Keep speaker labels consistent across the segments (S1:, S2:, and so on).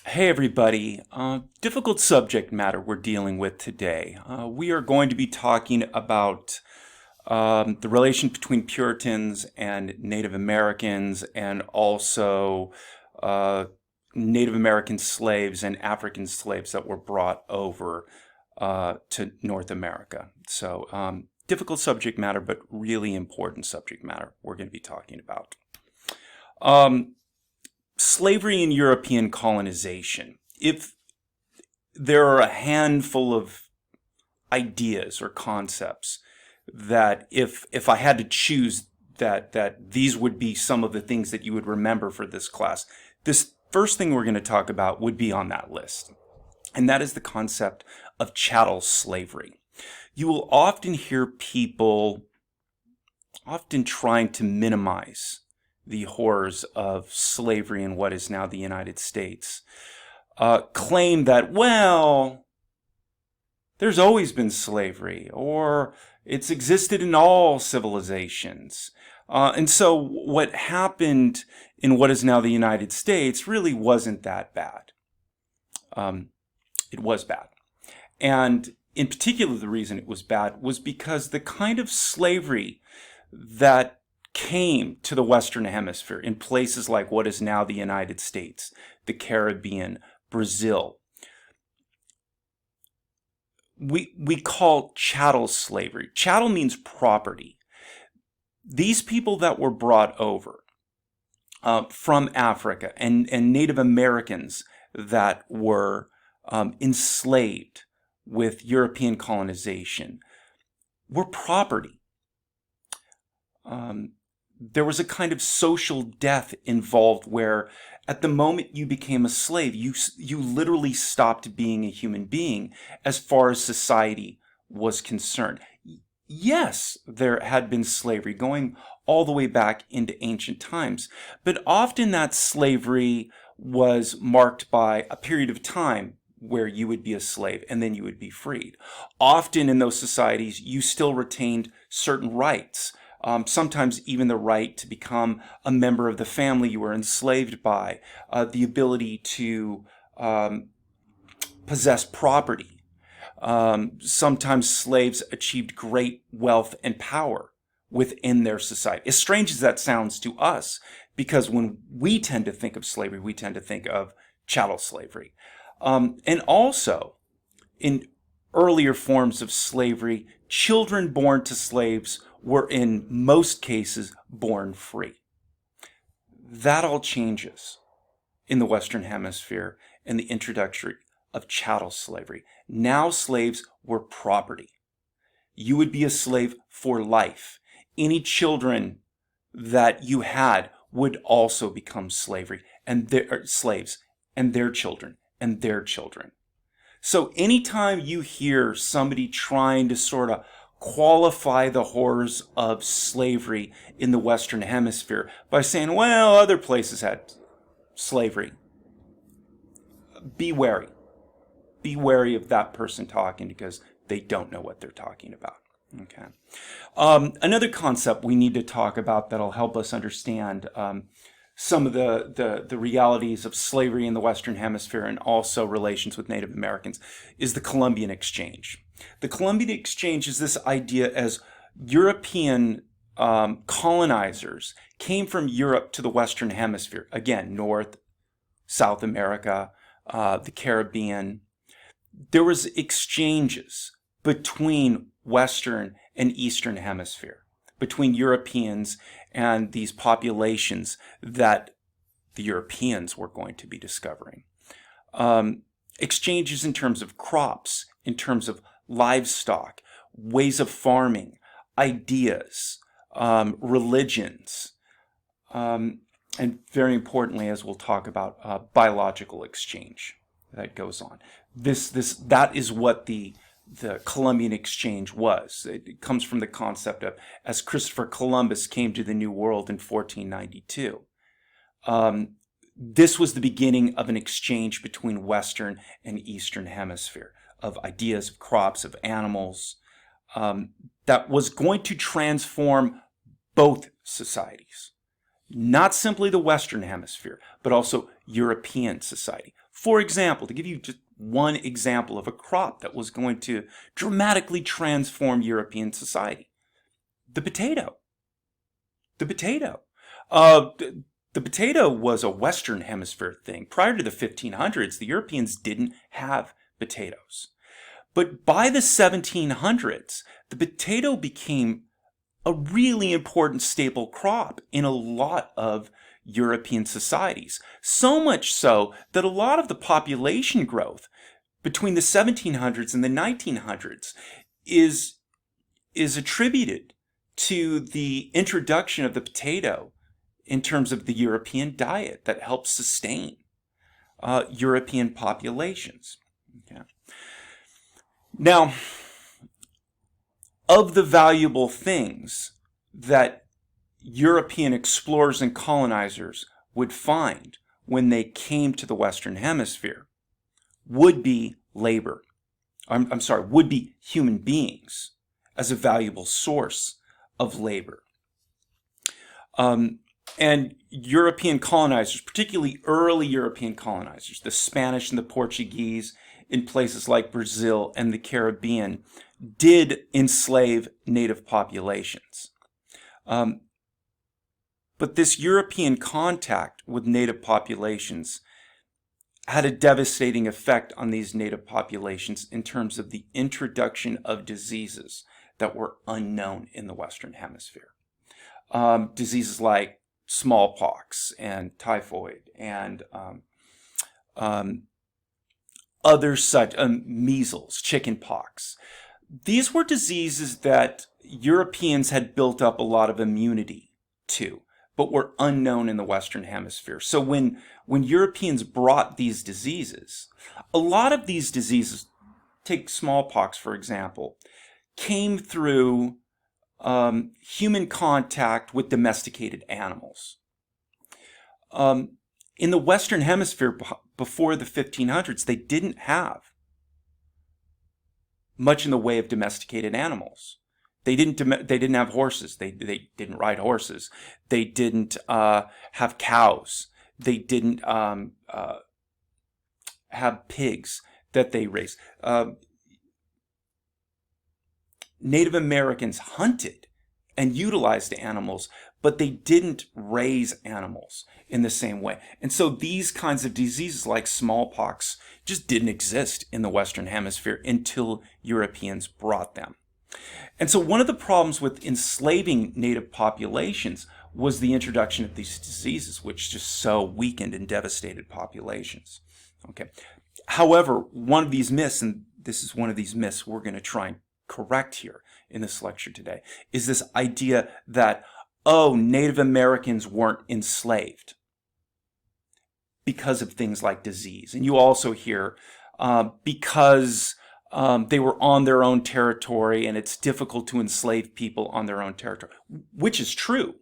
S1: Hey everybody, difficult subject matter we're dealing with today. We are going to be talking about the relation between Puritans and Native Americans, and also uh, Native American slaves and African slaves that were brought over to North America. Difficult subject matter, but really important subject matter we're going to be talking about. Um, Slavery and European colonization. If there are a handful of ideas or concepts that if I had to choose that these would be some of the things that you would remember for this class, this first thing we're going to talk about would be on that list. And that is the concept of chattel slavery. You will often hear people often trying to minimize the horrors of slavery in what is now the United States, claim that, well, there's always been slavery, or it's existed in all civilizations. And so what happened in what is now the United States really wasn't that bad. It was bad. And in particular, the reason it was bad was because the kind of slavery that came to the Western Hemisphere in places like what is now the United States, the Caribbean, Brazil, we call chattel slavery. Chattel means property. These people that were brought over from Africa, and Native Americans that were enslaved with European colonization, were property. There was a kind of social death involved where at the moment you became a slave, you literally stopped being a human being as far as society was concerned. Yes, there had been slavery going all the way back into ancient times, but often that slavery was marked by a period of time where you would be a slave and then you would be freed. Often in those societies, you still retained certain rights. Sometimes even the right to become a member of the family you were enslaved by, the ability to possess property. Sometimes slaves achieved great wealth and power within their society. As strange as that sounds to us, because when we tend to think of slavery, we tend to think of chattel slavery. And also, in earlier forms of slavery, children born to slaves were in most cases born free. That all changes in the Western Hemisphere and the introduction of chattel slavery. Now slaves were property. You would be a slave for life. Any children that you had would also become slavery and their slaves, and their children and their children. So anytime you hear somebody trying to sort of qualify the horrors of slavery in the Western Hemisphere by saying, well, other places had slavery, be wary. Be wary of that person talking, because they don't know what they're talking about. Okay. Another concept we need to talk about that'll help us understand some of the realities of slavery in the Western Hemisphere and also relations with Native Americans is the Columbian Exchange. The Columbian Exchange is this idea as European colonizers came from Europe to the Western Hemisphere. Again, North, South America, the Caribbean. There was exchanges between Western and Eastern Hemisphere, between Europeans and these populations that the Europeans were going to be discovering. Exchanges in terms of crops, in terms of livestock, ways of farming, ideas, religions, and very importantly, as we'll talk about, biological exchange that goes on. That is what the Columbian Exchange was. It comes from the concept of, as Christopher Columbus came to the New World in 1492. This was the beginning of an exchange between Western and Eastern Hemisphere of ideas, of crops, of animals, that was going to transform both societies. Not simply the Western Hemisphere, but also European society. For example, to give you just one example of a crop that was going to dramatically transform European society, the potato. The potato. The potato was a Western Hemisphere thing. Prior to the 1500s, the Europeans didn't have potatoes. But by the 1700s, the potato became a really important staple crop in a lot of European societies. So much so that a lot of the population growth between the 1700s and the 1900s is attributed to the introduction of the potato in terms of the European diet that helps sustain European populations. Okay. Now, of the valuable things that European explorers and colonizers would find when they came to the Western Hemisphere would be labor. Would be human beings as a valuable source of labor. And European colonizers, particularly early European colonizers, the Spanish and the Portuguese in places like Brazil and the Caribbean, did enslave native populations. But this European contact with native populations had a devastating effect on these native populations in terms of the introduction of diseases that were unknown in the Western Hemisphere. Diseases like smallpox and typhoid and other such, measles, chickenpox. These were diseases that Europeans had built up a lot of immunity to, but were unknown in the Western Hemisphere. So when Europeans brought these diseases, a lot of these diseases, take smallpox for example, came through human contact with domesticated animals. In the Western Hemisphere before the 1500s, they didn't have much in the way of domesticated animals. They didn't have horses. They didn't ride horses. They didn't have cows. They didn't have pigs that they raised. Native Americans hunted and utilized animals, but they didn't raise animals in the same way. And so these kinds of diseases like smallpox just didn't exist in the Western Hemisphere until Europeans brought them. And so one of the problems with enslaving native populations was the introduction of these diseases, which just so weakened and devastated populations. Okay. However, one of these myths, and this is one of these myths we're going to try and correct here in this lecture today, is this idea that, oh, Native Americans weren't enslaved because of things like disease. And you also hear because they were on their own territory and it's difficult to enslave people on their own territory, which is true.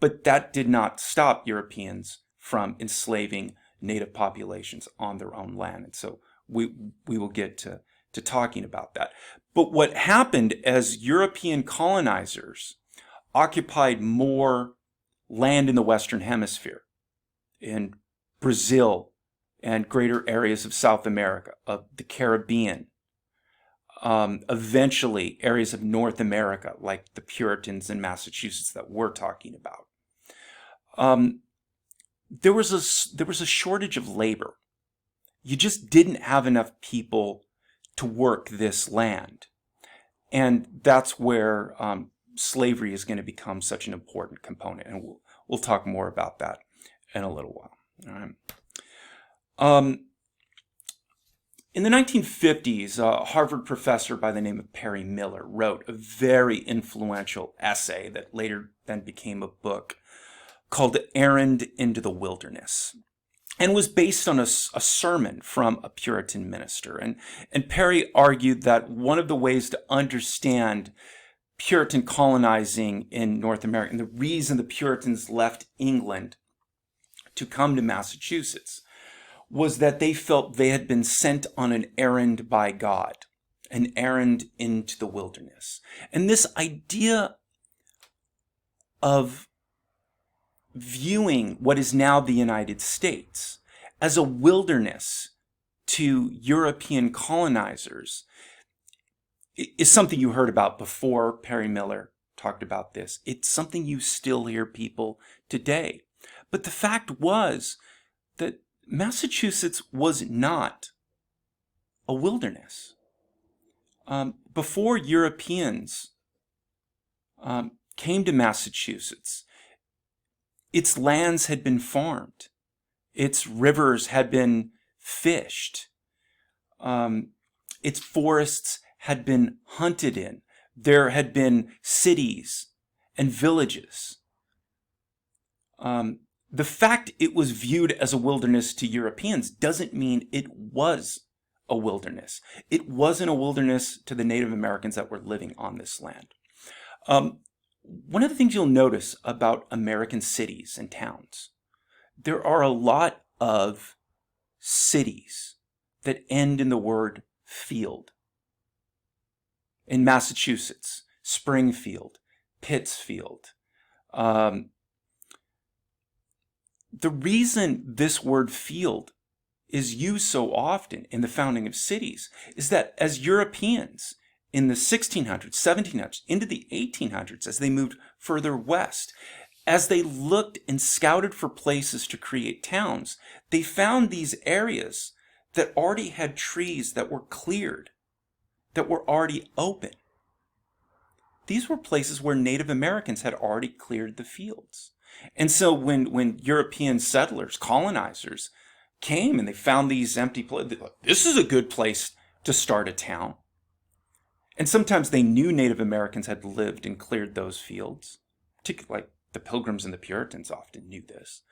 S1: But that did not stop Europeans from enslaving native populations on their own land. And so we will get to talking about that. But what happened as European colonizers occupied more land in the Western Hemisphere, in Brazil and greater areas of South America, of the Caribbean, eventually areas of North America, like the Puritans in Massachusetts that we're talking about. There was a shortage of labor. You just didn't have enough people to work this land. And that's where slavery is going to become such an important component. And we'll talk more about that in a little while. All right. In the 1950s, a Harvard professor by the name of Perry Miller wrote a very influential essay that later then became a book called Errand into the Wilderness, and was based on a sermon from a Puritan minister. And Perry argued that one of the ways to understand Puritan colonizing in North America, and the reason the Puritans left England to come to Massachusetts, was that they felt they had been sent on an errand by God, an errand into the wilderness. And this idea of viewing what is now the United States as a wilderness to European colonizers is something you heard about before. Perry Miller talked about this. It's something you still hear people today. But the fact was that Massachusetts was not a wilderness. Before Europeans came to Massachusetts, its lands had been farmed. Its rivers had been fished. Its forests had been hunted in. There had been cities and villages. The fact it was viewed as a wilderness to Europeans doesn't mean it was a wilderness. It wasn't a wilderness to the Native Americans that were living on this land. One of the things you'll notice about American cities and towns, there are a lot of cities that end in the word field. In Massachusetts, Springfield, Pittsfield. The reason this word field is used so often in the founding of cities is that as Europeans in the 1600s, 1700s, into the 1800s, as they moved further west, as they looked and scouted for places to create towns, they found these areas that already had trees that were cleared, that were already open. These were places where Native Americans had already cleared the fields. And so when European settlers, colonizers, came and they found these empty places, this is a good place to start a town. And sometimes they knew Native Americans had lived and cleared those fields, particularly like the Pilgrims and the Puritans often knew this.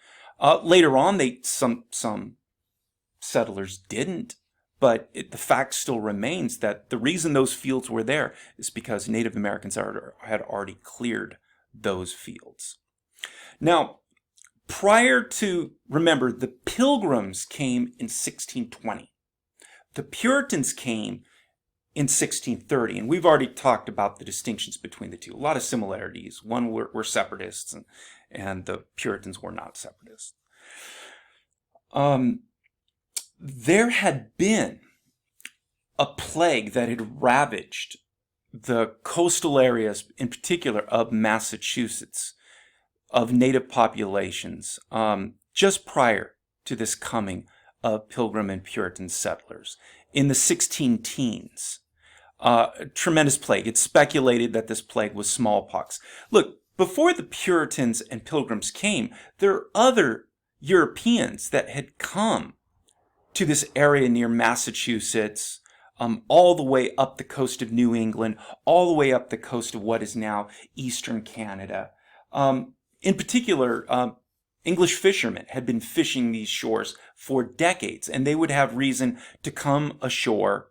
S1: Later on, some settlers didn't, but the fact still remains that the reason those fields were there is because Native Americans had already cleared those fields. Now, remember, the Pilgrims came in 1620. The Puritans came in 1630, and we've already talked about the distinctions between the two. A lot of similarities. One were separatists, and the Puritans were not separatists. There had been a plague that had ravaged the coastal areas, in particular of Massachusetts, of native populations, just prior to this coming of Pilgrim and Puritan settlers in the 16 teens. A tremendous plague. It's speculated that this plague was smallpox. Look, before the Puritans and Pilgrims came, there are other Europeans that had come to this area near Massachusetts, all the way up the coast of New England, all the way up the coast of what is now eastern Canada. In particular, English fishermen had been fishing these shores for decades, and they would have reason to come ashore,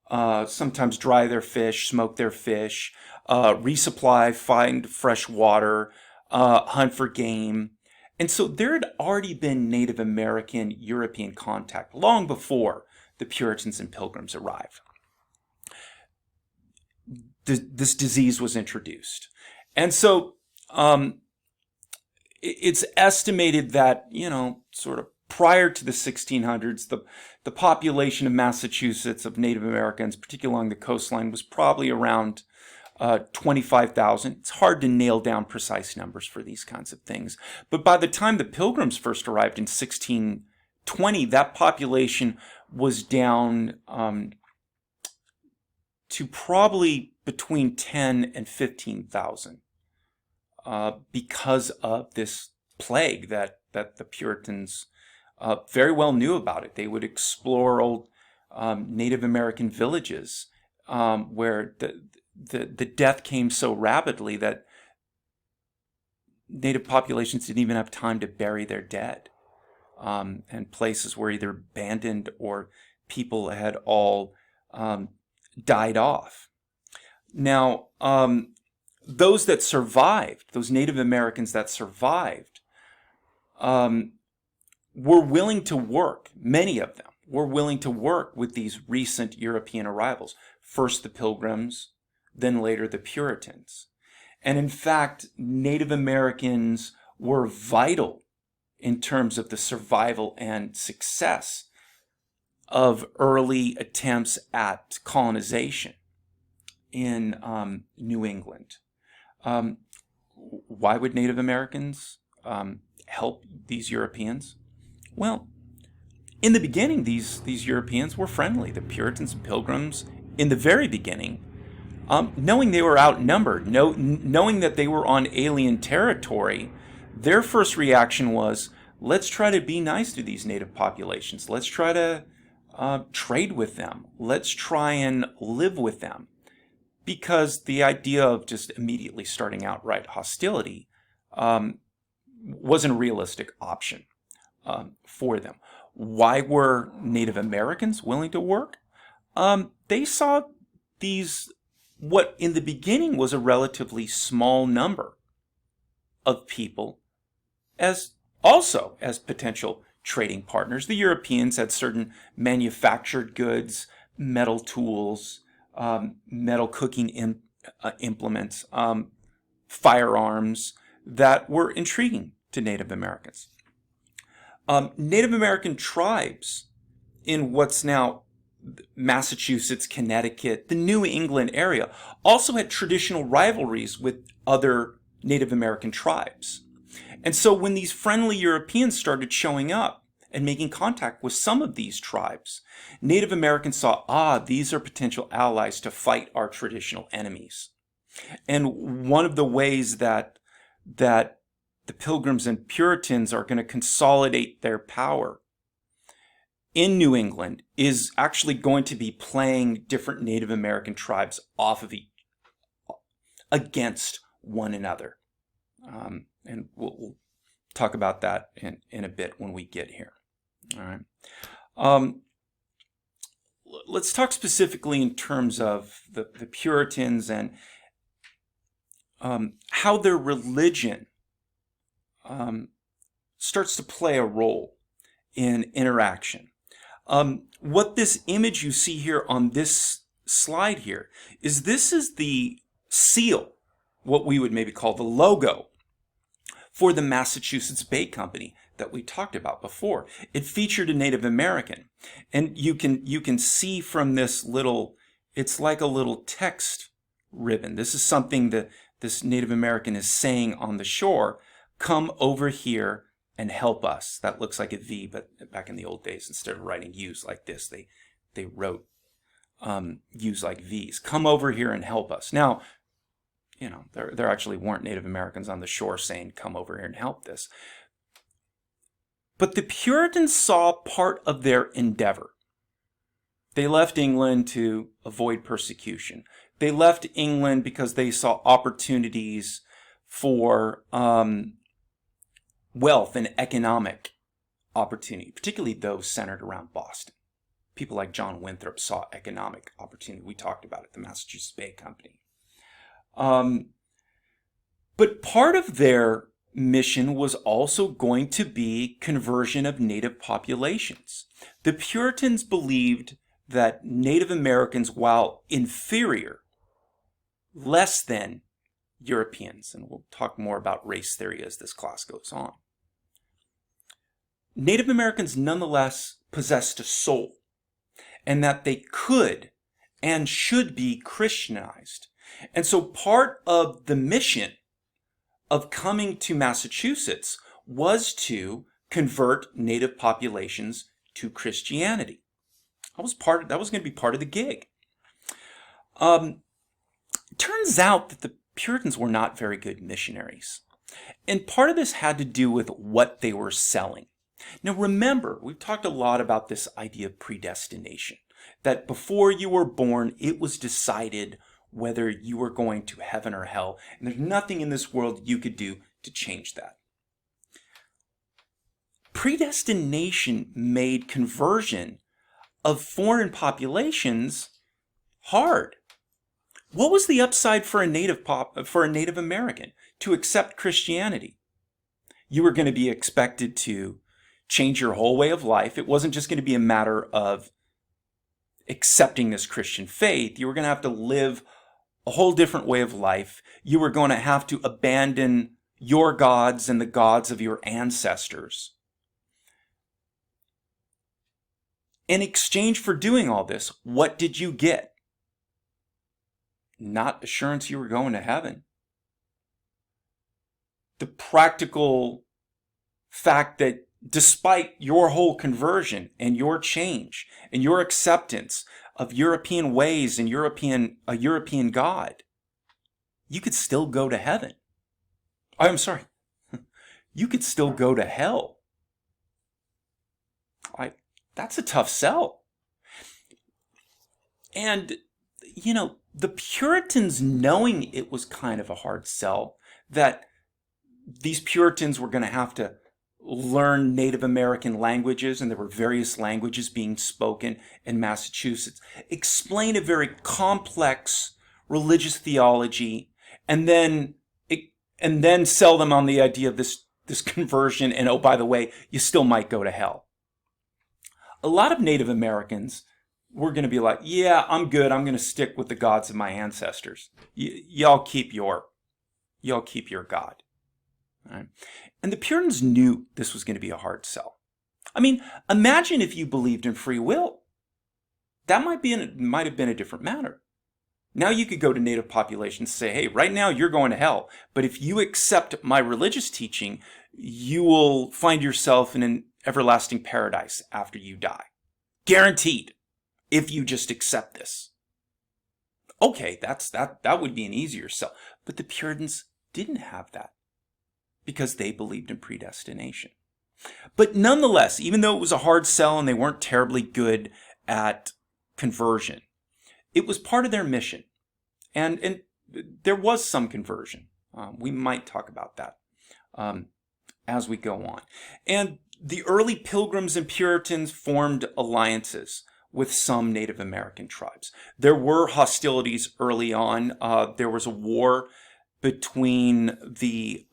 S1: sometimes dry their fish, smoke their fish, resupply, find fresh water, hunt for game. And so there had already been Native American European contact long before the Puritans and Pilgrims arrived. This disease was introduced. And so it's estimated that, sort of prior to the 1600s, the population of Massachusetts of Native Americans, particularly along the coastline, was probably around 25,000. It's hard to nail down precise numbers for these kinds of things. But by the time the Pilgrims first arrived in 1620, that population was down to probably between 10 and 15,000 because of this plague that the Puritans very well knew about it. They would explore old Native American villages where the death came so rapidly that Native populations didn't even have time to bury their dead. And places were either abandoned or people had all died off. Now, those that survived, those Native Americans that survived, were willing to work, many of them were willing to work with these recent European arrivals. First the Pilgrims, then later the Puritans. And in fact, Native Americans were vital in terms of the survival and success of early attempts at colonization in New England. Why would Native Americans help these Europeans? Well, in the beginning, these Europeans were friendly. The Puritans and Pilgrims, in the very beginning, knowing they were outnumbered, knowing that they were on alien territory, their first reaction was, let's try to be nice to these native populations. Let's try to trade with them. Let's try and live with them. Because the idea of just immediately starting outright hostility wasn't a realistic option for them. Why were Native Americans willing to work? They saw these, what in the beginning was a relatively small number of people, as also as potential trading partners. The Europeans had certain manufactured goods, metal tools, metal cooking implements, firearms that were intriguing to Native Americans. Native American tribes in what's now Massachusetts, Connecticut, the New England area also had traditional rivalries with other Native American tribes. And so when these friendly Europeans started showing up and making contact with some of these tribes, Native Americans saw, these are potential allies to fight our traditional enemies. And one of the ways that the Pilgrims and Puritans are going to consolidate their power in New England is actually going to be playing different Native American tribes off of against one another. And we'll talk about that in a bit when we get here. All right. Let's talk specifically in terms of the Puritans and how their religion starts to play a role in interaction. What this image you see here on this slide here is the seal, what we would maybe call the logo for the Massachusetts Bay Company that we talked about before. It featured a Native American, and you can see from this little, it's like a little text ribbon. This is something that this Native American is saying on the shore, come over here and help us. That looks like a V, but back in the old days, instead of writing U's like this, they wrote U's like V's. Come over here and help us. Now, there actually weren't Native Americans on the shore saying, come over here and help this. But the Puritans saw part of their endeavor. They left England to avoid persecution. They left England because they saw opportunities for wealth and economic opportunity, particularly those centered around Boston. People like John Winthrop saw economic opportunity. We talked about it, the Massachusetts Bay Company. But part of their mission was also going to be conversion of native populations. The Puritans believed that Native Americans, while inferior, less than Europeans, and we'll talk more about race theory as this class goes on, Native Americans nonetheless possessed a soul, and that they could and should be Christianized. And so part of the mission of coming to Massachusetts was to convert native populations to Christianity. That was going to be part of the gig. Turns out that the Puritans were not very good missionaries. And part of this had to do with what they were selling. Now remember, we've talked a lot about this idea of predestination, that before you were born, it was decided whether you were going to heaven or hell, and there's nothing in this world you could do to change that. Predestination made conversion of foreign populations hard. What was the upside for a Native American to accept Christianity? You were going to be expected to change your whole way of life. It wasn't just going to be a matter of accepting this Christian faith. You were going to have to live a whole different way of life. You were going to have to abandon your gods and the gods of your ancestors. In exchange for doing all this, what did you get? Not assurance you were going to heaven. The practical fact that despite your whole conversion and your change and your acceptance of European ways and a European God, you could still go to heaven. I'm sorry. You could still go to hell. That's a tough sell. And, the Puritans, knowing it was kind of a hard sell, that these Puritans were going to have to learn Native American languages, and there were various languages being spoken in Massachusetts, explain a very complex religious theology, and then sell them on the idea of this conversion, and oh, by the way, you still might go to hell. A lot of Native Americans were going to be like, yeah, I'm good. I'm going to stick with the gods of my ancestors. Y'all keep your God. All right? And the Puritans knew this was going to be a hard sell. I mean, imagine if you believed in free will. That might have been a different matter. Now you could go to native populations and say, hey, right now you're going to hell, but if you accept my religious teaching, you will find yourself in an everlasting paradise after you die. Guaranteed, if you just accept this. Okay, that would be an easier sell. But the Puritans didn't have that because they believed in predestination. But nonetheless, even though it was a hard sell and they weren't terribly good at conversion, it was part of their mission. And there was some conversion. We might talk about that as we go on. And the early Pilgrims and Puritans formed alliances with some Native American tribes. There were hostilities early on. There was a war between the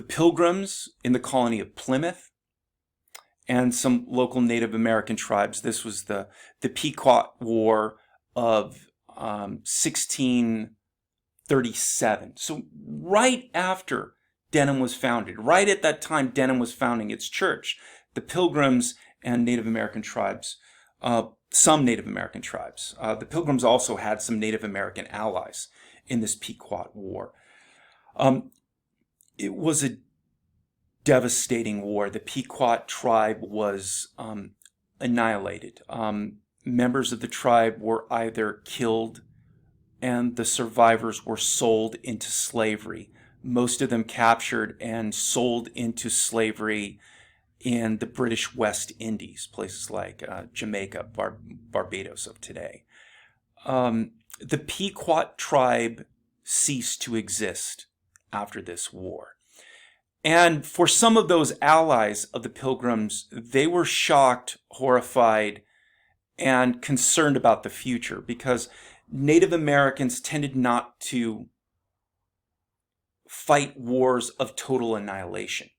S1: Pilgrims in the colony of Plymouth and some local Native American tribes. This was the Pequot War of 1637. So right after Denham was founded, right at that time Denham was founding its church, the Pilgrims and Native American tribes, some Native American tribes. The Pilgrims also had some Native American allies in this Pequot War. It was a devastating war. The Pequot tribe was annihilated. Members of the tribe were either killed and the survivors were sold into slavery. Most of them captured and sold into slavery in the British West Indies, places like Jamaica, Barbados of today. The Pequot tribe ceased to exist after this war. And for some of those allies of the Pilgrims, they were shocked, horrified, and concerned about the future because Native Americans tended not to fight wars of total annihilation.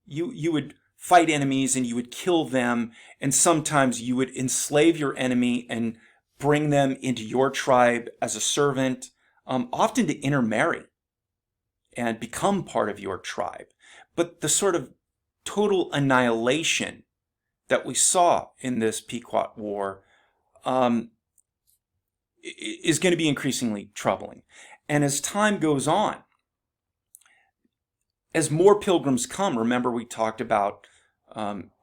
S1: You would fight enemies and you would kill them, and sometimes you would enslave your enemy and bring them into your tribe as a servant, often to intermarry and become part of your tribe. But the sort of total annihilation that we saw in this Pequot War is going to be increasingly troubling. And as time goes on, as more pilgrims come, remember we talked about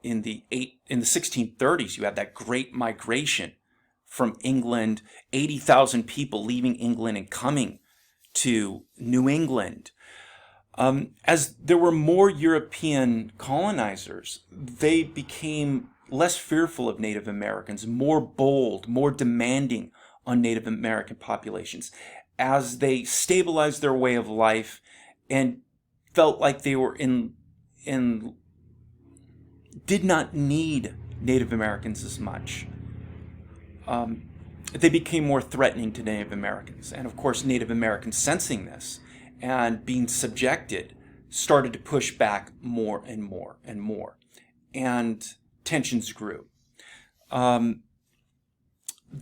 S1: in the 1630s, you had that great migration from England, 80,000 people leaving England and coming to New England. As there were more European colonizers, they became less fearful of Native Americans, more bold, more demanding on Native American populations, as they stabilized their way of life and felt like they were did not need Native Americans as much. They became more threatening to Native Americans. And of course, Native Americans, sensing this and being subjected, started to push back more and more and more. And tensions grew. The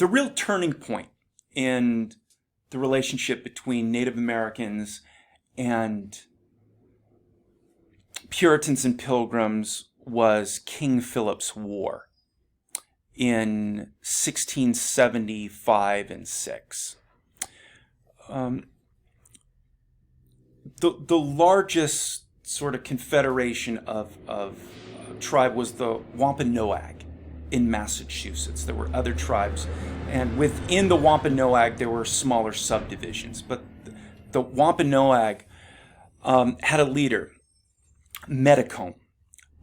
S1: real turning point in the relationship between Native Americans and Puritans and Pilgrims was King Philip's War in 1675 and 6. The largest sort of confederation of tribe was the Wampanoag in Massachusetts. There were other tribes, and within the Wampanoag there were smaller subdivisions, but the Wampanoag had a leader, Metacomb.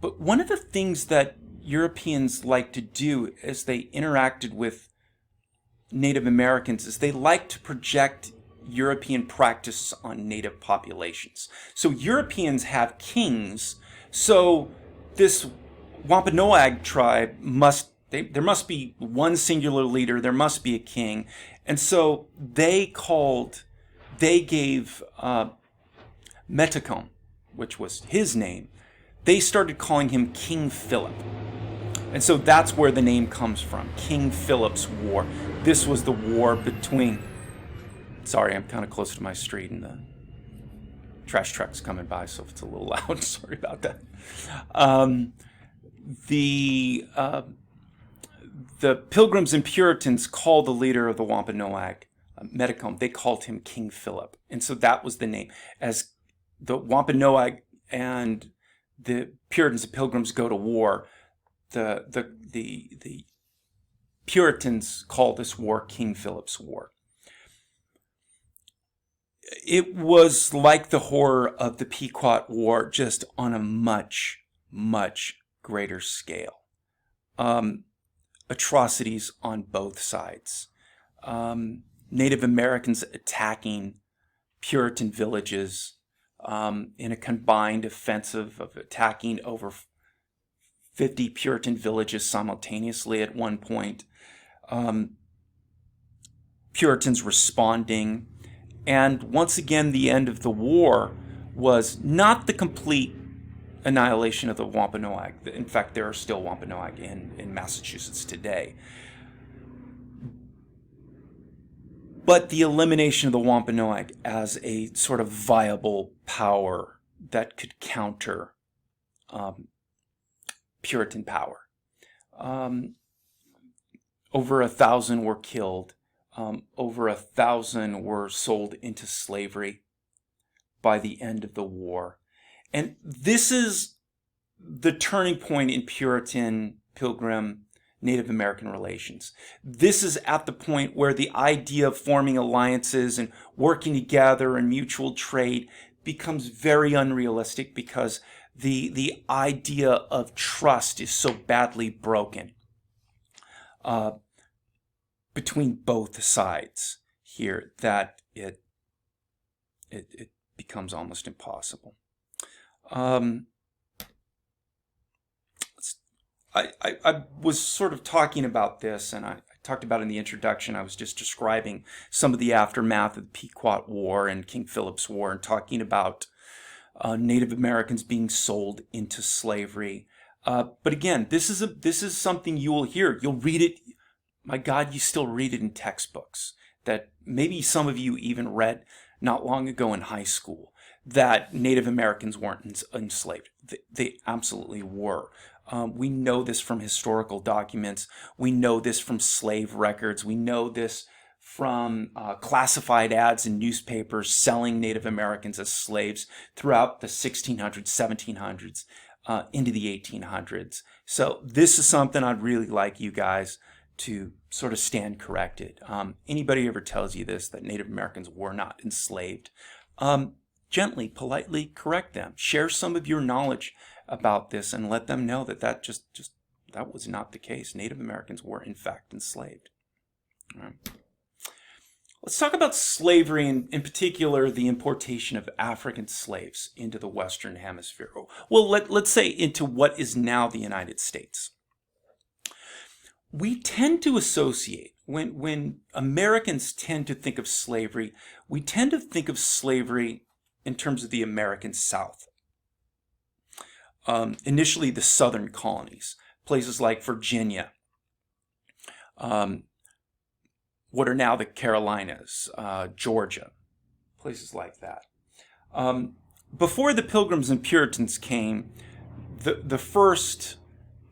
S1: But one of the things that Europeans liked to do as they interacted with Native Americans is they liked to project European practice on native populations. So Europeans have kings, so this Wampanoag tribe there must be one singular leader, there must be a king. And so they gave Metacomb, which was his name, they started calling him King Philip. And so that's where the name comes from, King Philip's War. This was the war between... Sorry, I'm kind of close to my street and the trash truck's coming by, so if it's a little loud, sorry about that. The Pilgrims and Puritans called the leader of the Wampanoag, Metacomb, they called him King Philip. And so that was the name. As the Wampanoag and the Puritans and Pilgrims go to war, the Puritans call this war King Philip's War. It was like the horror of the Pequot War, just on a much, much greater scale. Atrocities on both sides. Native Americans attacking Puritan villages in a combined offensive of attacking over 50 Puritan villages simultaneously at one point. Puritans responding. And once again, the end of the war was not the complete annihilation of the Wampanoag. In fact, there are still Wampanoag in Massachusetts today. But the elimination of the Wampanoag as a sort of viable power that could counter Puritan power. Over 1,000 were killed. Over 1,000 were sold into slavery by the end of the war. And this is the turning point in Puritan, Pilgrim, Native American relations. This is at the point where the idea of forming alliances and working together and mutual trade becomes very unrealistic because the idea of trust is so badly broken between both sides here that it becomes almost impossible. I was sort of talking about this, and I talked about it in the introduction. I was just describing some of the aftermath of the Pequot War and King Philip's War, and talking about Native Americans being sold into slavery. But again, this is something you will hear. You'll read it. My God, you still read it in textbooks that maybe some of you even read not long ago in high school, that Native Americans weren't enslaved. They absolutely were. We know this from historical documents. We know this from slave records. We know this from classified ads in newspapers selling Native Americans as slaves throughout the 1600s, 1700s, into the 1800s. So this is something I'd really like you guys to sort of stand corrected. Anybody ever tells you this, that Native Americans were not enslaved, gently, politely correct them. Share some of your knowledge about this and let them know that that was not the case. Native Americans were in fact enslaved. All right. Let's talk about slavery, and in particular the importation of African slaves into the Western Hemisphere. Well, let's say into what is now the United States. We tend to associate, when Americans tend to think of slavery, we tend to think of slavery in terms of the American South. Initially the southern colonies, places like Virginia, what are now the Carolinas, Georgia, places like that. Before the Pilgrims and Puritans came, the first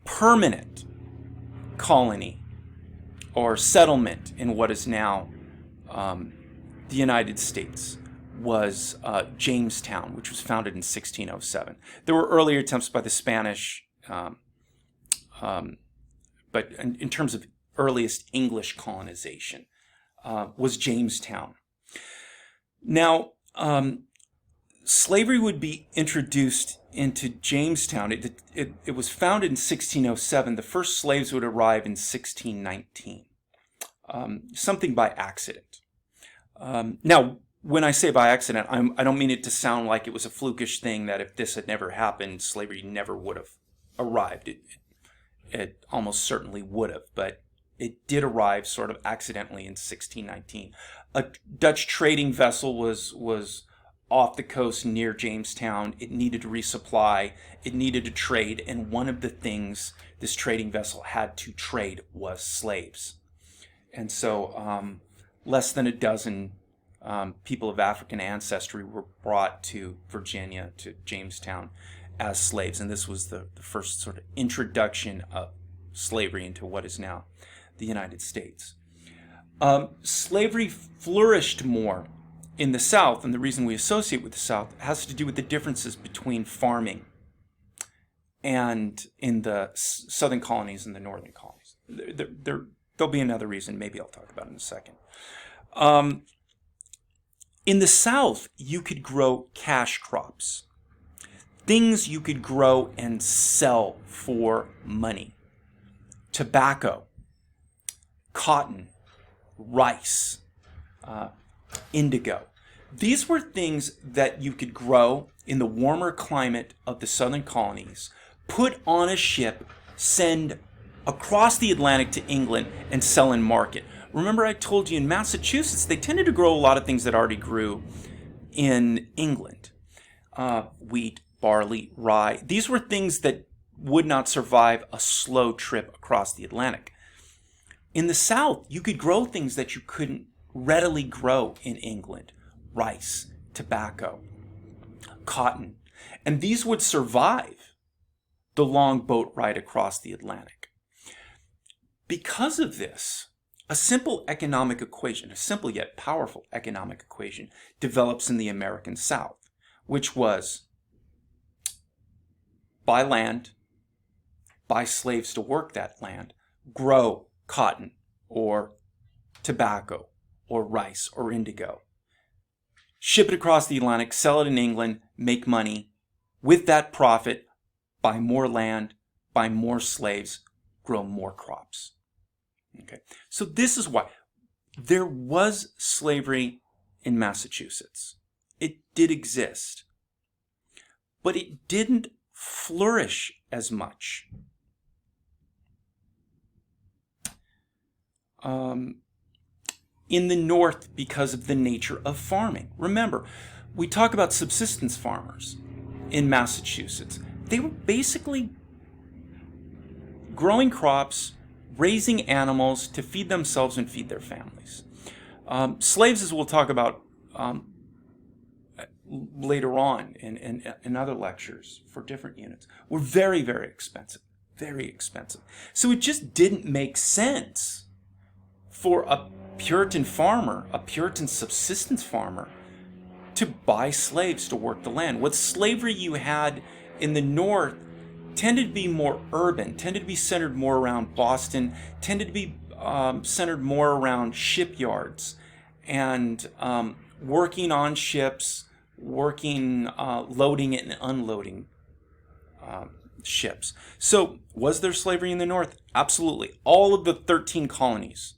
S1: permanent colony or settlement in what is now the United States was Jamestown, which was founded in 1607. There were earlier attempts by the Spanish, but in terms of earliest English colonization, was Jamestown. Now, slavery would be introduced into Jamestown. It was founded in 1607. The first slaves would arrive in 1619, something by accident. Now, when I say by accident, I don't mean it to sound like it was a flukish thing that if this had never happened, slavery never would have arrived. It almost certainly would have, but it did arrive sort of accidentally in 1619. A Dutch trading vessel was off the coast near Jamestown. It needed to resupply. It needed to trade, and one of the things this trading vessel had to trade was slaves. And so less than a dozen people of African ancestry were brought to Virginia, to Jamestown, as slaves. And this was the first sort of introduction of slavery into what is now the United States. Slavery flourished more in the South, and the reason we associate with the South has to do with the differences between farming and in the southern colonies and the northern colonies. There'll be another reason, maybe I'll talk about it in a second. In the South, you could grow cash crops, things you could grow and sell for money. Tobacco, cotton, rice, indigo. These were things that you could grow in the warmer climate of the southern colonies, put on a ship, send across the Atlantic to England, and sell in market. Remember, I told you in Massachusetts, they tended to grow a lot of things that already grew in England. Wheat, barley, rye. These were things that would not survive a slow trip across the Atlantic. In the South, you could grow things that you couldn't readily grow in England. Rice, tobacco, cotton. And these would survive the long boat ride across the Atlantic. Because of this, a simple economic equation, a simple yet powerful economic equation, develops in the American South, which was buy land, buy slaves to work that land, grow cotton or tobacco or rice or indigo, ship it across the Atlantic, sell it in England, make money. With that profit, buy more land, buy more slaves, grow more crops. Okay, so this is why there was slavery in Massachusetts. It did exist, but it didn't flourish as much. In the North, because of the nature of farming. Remember, we talk about subsistence farmers in Massachusetts. They were basically growing crops, raising animals to feed themselves and feed their families. Slaves, as we'll talk about later on in other lectures for different units, were very, very expensive. Very expensive. So it just didn't make sense for a Puritan farmer, a Puritan subsistence farmer, to buy slaves to work the land. What slavery you had in the North tended to be more urban, tended to be centered more around Boston, tended to be centered more around shipyards and working on ships, working, loading and unloading ships. So was there slavery in the North? Absolutely. All of the 13 colonies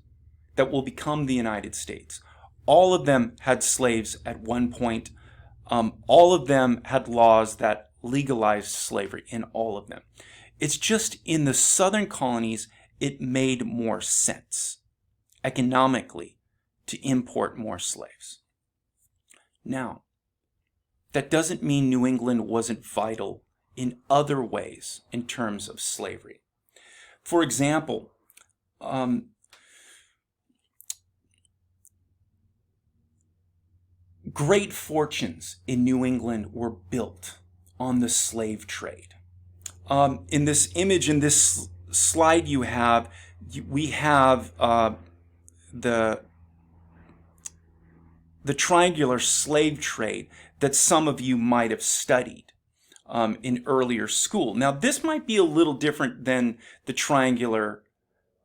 S1: that will become the United States, all of them had slaves at one point. All of them had laws that legalized slavery in all of them. It's just in the southern colonies, it made more sense economically to import more slaves. Now, that doesn't mean New England wasn't vital in other ways in terms of slavery. For example, Great fortunes in New England were built on the slave trade. In this image, in this slide you have, we have the triangular slave trade that some of you might have studied in earlier school. Now, this might be a little different than the triangular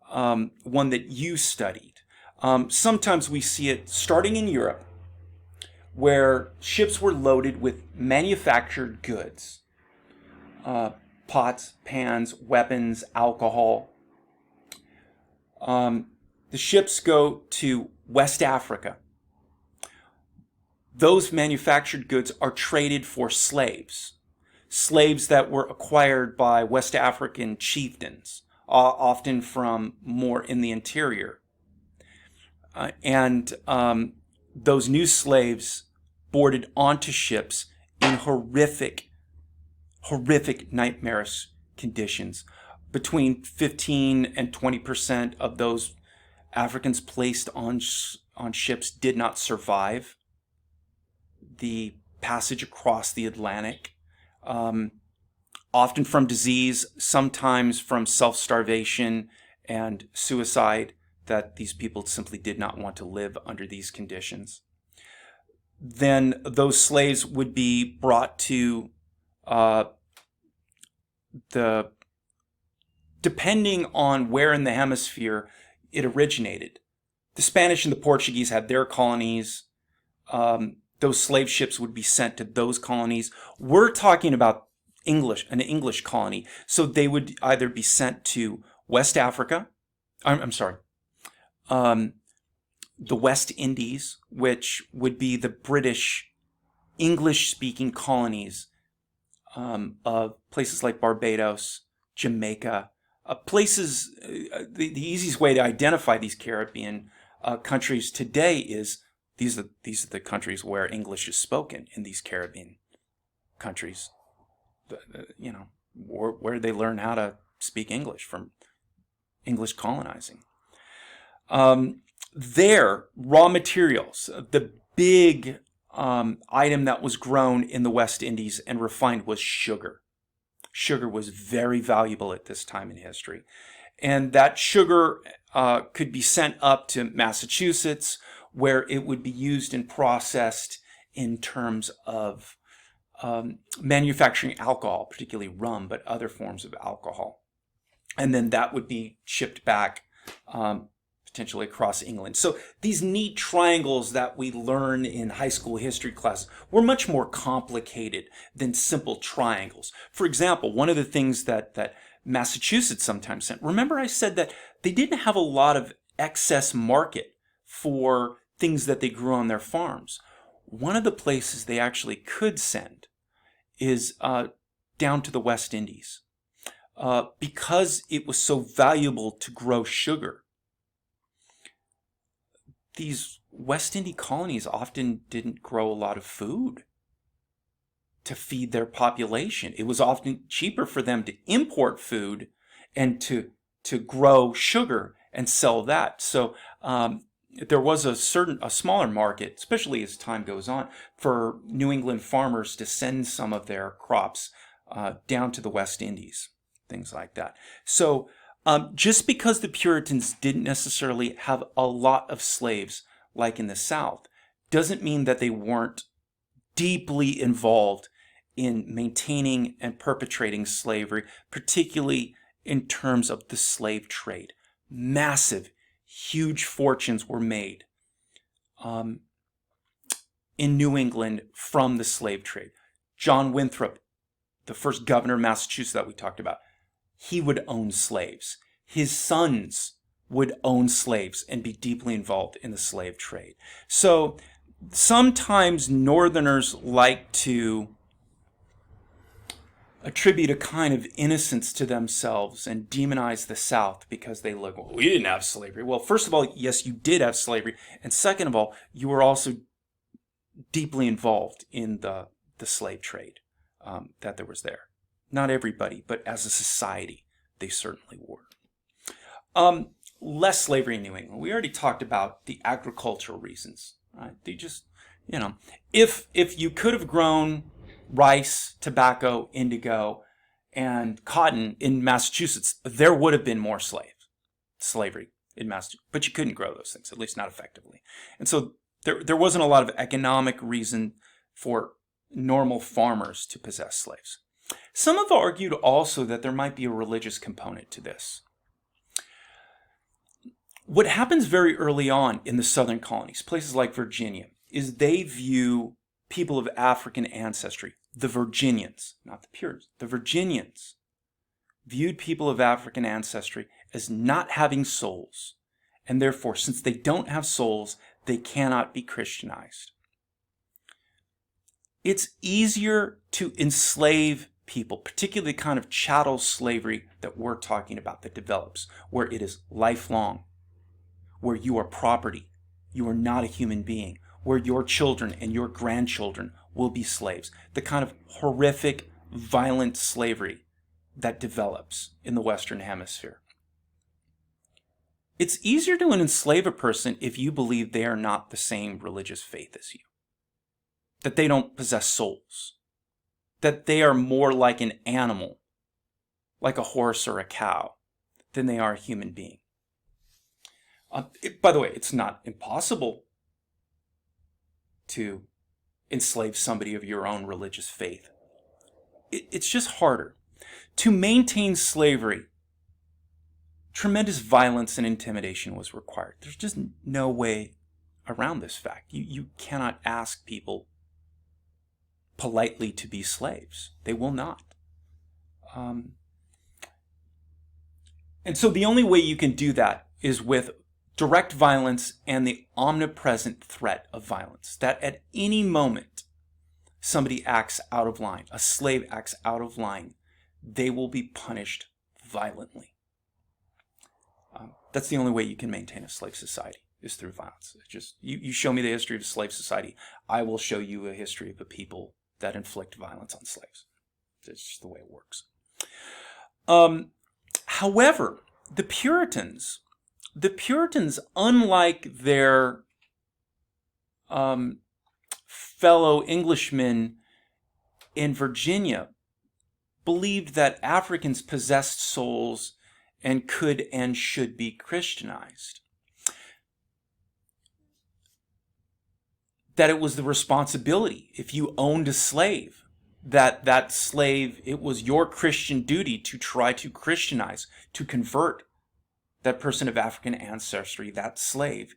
S1: one that you studied. Sometimes we see it starting in Europe, where ships were loaded with manufactured goods, pots, pans, weapons, alcohol. The ships go to West Africa. Those manufactured goods are traded for slaves that were acquired by West African chieftains, often from more in the interior. And those new slaves boarded onto ships in horrific, nightmarish conditions. Between 15 and 20% of those Africans placed on ships did not survive the passage across the Atlantic, often from disease, sometimes from self-starvation and suicide, that these people simply did not want to live under these conditions. Then those slaves would be brought to depending on where in the hemisphere it originated. The Spanish and the Portuguese had their colonies. Those slave ships would be sent to those colonies. We're talking about an English colony. So they would either be sent to West Africa, the West Indies, which would be the British English-speaking colonies of places like Barbados, Jamaica, places. The easiest way to identify these Caribbean countries today is these are the countries where English is spoken in these Caribbean countries. Where they learn how to speak English from English colonizing. Their raw materials, the big item that was grown in the West Indies and refined was sugar. Sugar was very valuable at this time in history. And that sugar could be sent up to Massachusetts, where it would be used and processed in terms of manufacturing alcohol, particularly rum, but other forms of alcohol. And then that would be shipped back potentially across England. So these neat triangles that we learn in high school history class were much more complicated than simple triangles. For example, one of the things that Massachusetts sometimes sent, remember I said that they didn't have a lot of excess market for things that they grew on their farms. One of the places they actually could send is down to the West Indies. Because it was so valuable to grow sugar, these West Indian colonies often didn't grow a lot of food to feed their population. It was often cheaper for them to import food and to grow sugar and sell that. So there was a smaller market, especially as time goes on, for New England farmers to send some of their crops down to the West Indies, things like that. So just because the Puritans didn't necessarily have a lot of slaves like in the South doesn't mean that they weren't deeply involved in maintaining and perpetrating slavery, particularly in terms of the slave trade. Massive, huge fortunes were made in New England from the slave trade. John Winthrop, the first governor of Massachusetts that we talked about, he would own slaves. His sons would own slaves and be deeply involved in the slave trade. So sometimes Northerners like to attribute a kind of innocence to themselves and demonize the South because they look, well, we didn't have slavery. Well, first of all, yes, you did have slavery. And second of all, you were also deeply involved in the slave trade that there was there. Not everybody, but as a society, they certainly were. Less slavery in New England. We already talked about the agricultural reasons. Right? They just, You know, if you could have grown rice, tobacco, indigo, and cotton in Massachusetts, there would have been more slavery in Massachusetts. But you couldn't grow those things, at least not effectively. And so there wasn't a lot of economic reason for normal farmers to possess slaves. Some have argued also that there might be a religious component to this. What happens very early on in the southern colonies, places like Virginia, is they view people of African ancestry, the Virginians, not the Puritans, the Virginians, viewed people of African ancestry as not having souls, and therefore, since they don't have souls, they cannot be Christianized. It's easier to enslave people, particularly the kind of chattel slavery that we're talking about that develops, where it is lifelong, where you are property, you are not a human being, where your children and your grandchildren will be slaves. The kind of horrific, violent slavery that develops in the Western Hemisphere. It's easier to enslave a person if you believe they are not the same religious faith as you, that they don't possess souls, that they are more like an animal, like a horse or a cow, than they are a human being. By the way, it's not impossible to enslave somebody of your own religious faith. It's just harder. To maintain slavery, tremendous violence and intimidation was required. There's just no way around this fact. You cannot ask people politely to be slaves. They will not. And so the only way you can do that is with direct violence and the omnipresent threat of violence. That at any moment somebody acts out of line, a slave acts out of line, they will be punished violently. That's the only way you can maintain a slave society, is through violence. It's just you show me the history of a slave society, I will show you a history of a people that inflict violence on slaves. It's just the way it works. However, the Puritans, unlike their fellow Englishmen in Virginia, believed that Africans possessed souls and could and should be Christianized. That it was the responsibility, if you owned a slave, that slave, it was your Christian duty to try to Christianize, to convert that person of African ancestry, that slave,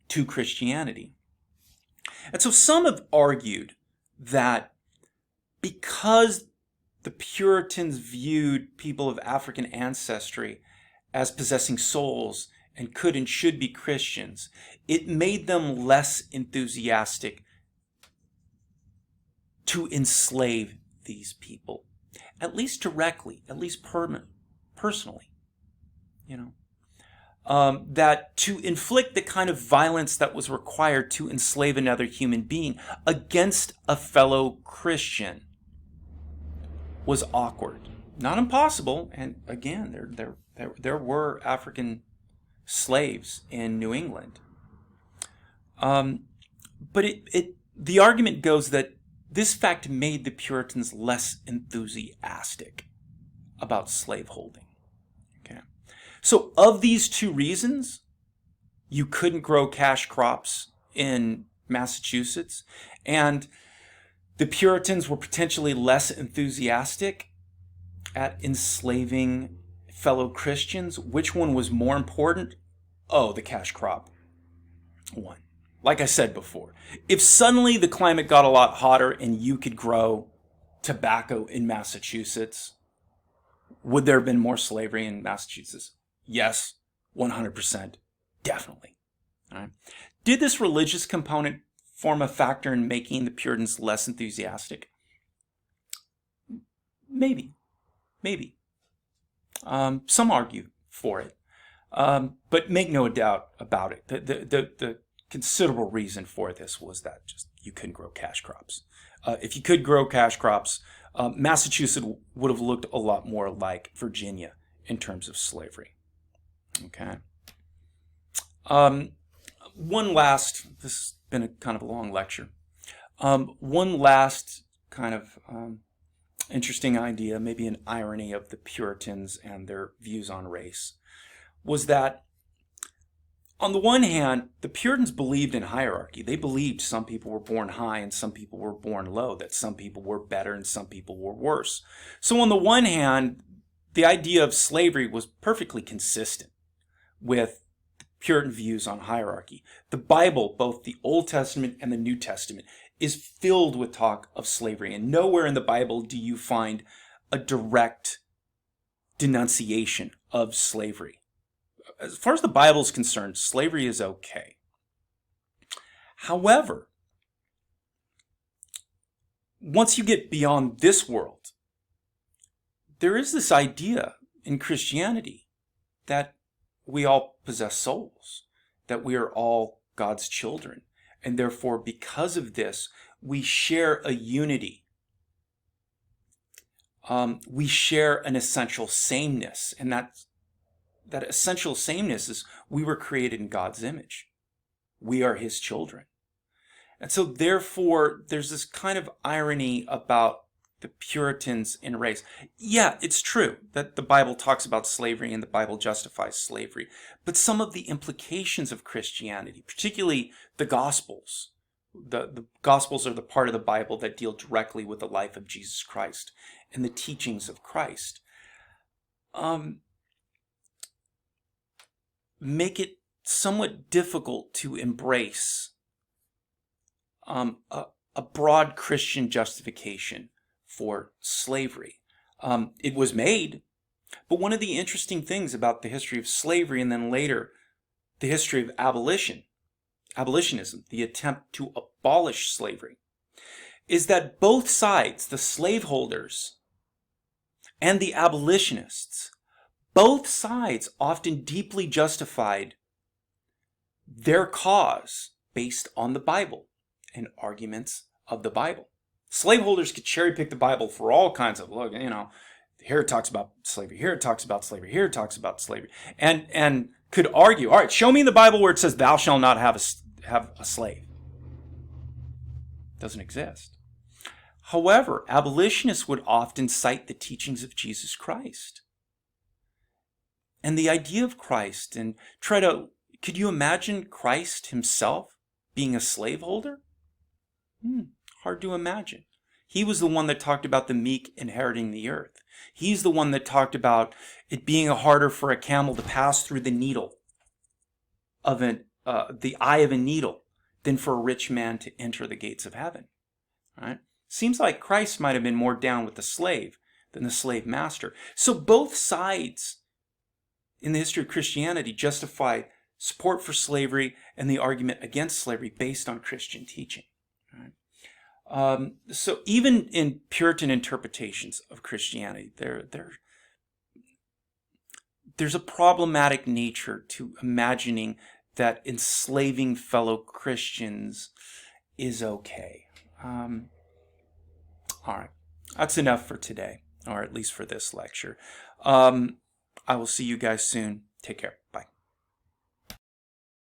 S1: to Christianity. And so some have argued that because the Puritans viewed people of African ancestry as possessing souls and could and should be Christians, it made them less enthusiastic to enslave these people, at least directly, at least personally, that to inflict the kind of violence that was required to enslave another human being against a fellow Christian was awkward. Not impossible, and again, there were African slaves in New England. But the argument goes that this fact made the Puritans less enthusiastic about slaveholding. Okay. So of these two reasons, you couldn't grow cash crops in Massachusetts, and the Puritans were potentially less enthusiastic at enslaving fellow Christians. Which one was more important? Oh, the cash crop one. Like I said before, if suddenly the climate got a lot hotter and you could grow tobacco in Massachusetts, would there have been more slavery in Massachusetts? Yes, 100%, definitely. All right. Did this religious component form a factor in making the Puritans less enthusiastic? Maybe. Some argue for it, but make no doubt about it. The considerable reason for this was that just you couldn't grow cash crops. If you could grow cash crops, Massachusetts would have looked a lot more like Virginia in terms of slavery. Okay. This has been a kind of a long lecture. One last kind of interesting idea, maybe an irony of the Puritans and their views on race, was that on the one hand, the Puritans believed in hierarchy. They believed some people were born high and some people were born low, that some people were better and some people were worse. So on the one hand, the idea of slavery was perfectly consistent with Puritan views on hierarchy. The Bible, both the Old Testament and the New Testament, is filled with talk of slavery, and nowhere in the Bible do you find a direct denunciation of slavery. As far as the Bible is concerned, slavery is okay. However, once you get beyond this world, there is this idea in Christianity that we all possess souls, that we are all God's children, and therefore, because of this, we share a unity. We share an essential sameness, and that essential sameness is we were created in God's image. We are His children. And so therefore, there's this kind of irony about the Puritans in race. Yeah, it's true that the Bible talks about slavery and the Bible justifies slavery, but some of the implications of Christianity, particularly the Gospels, the Gospels are the part of the Bible that deal directly with the life of Jesus Christ and the teachings of Christ, make it somewhat difficult to embrace a broad Christian justification for slavery. It was made, but one of the interesting things about the history of slavery and then later the history of abolitionism, the attempt to abolish slavery, is that both sides, the slaveholders and the abolitionists, both sides often deeply justified their cause based on the Bible and arguments of the Bible. Slaveholders could cherry pick the Bible for all kinds of, look, here it talks about slavery, here it talks about slavery, here it talks about slavery, and could argue, all right, show me in the Bible where it says thou shalt not have a slave. It doesn't exist. However, abolitionists would often cite the teachings of Jesus Christ and the idea of Christ and could you imagine Christ himself being a slaveholder? Hard to imagine. He was the one that talked about the meek inheriting the earth. He's the one that talked about it being harder for a camel to pass through the needle of the eye of a needle than for a rich man to enter the gates of heaven. Right? Seems like Christ might have been more down with the slave than the slave master. So both sides in the history of Christianity justify support for slavery and the argument against slavery based on Christian teaching. Right? So even in Puritan interpretations of Christianity, there's a problematic nature to imagining that enslaving fellow Christians is okay. All right, that's enough for today, or at least for this lecture. I will see you guys soon. Take care.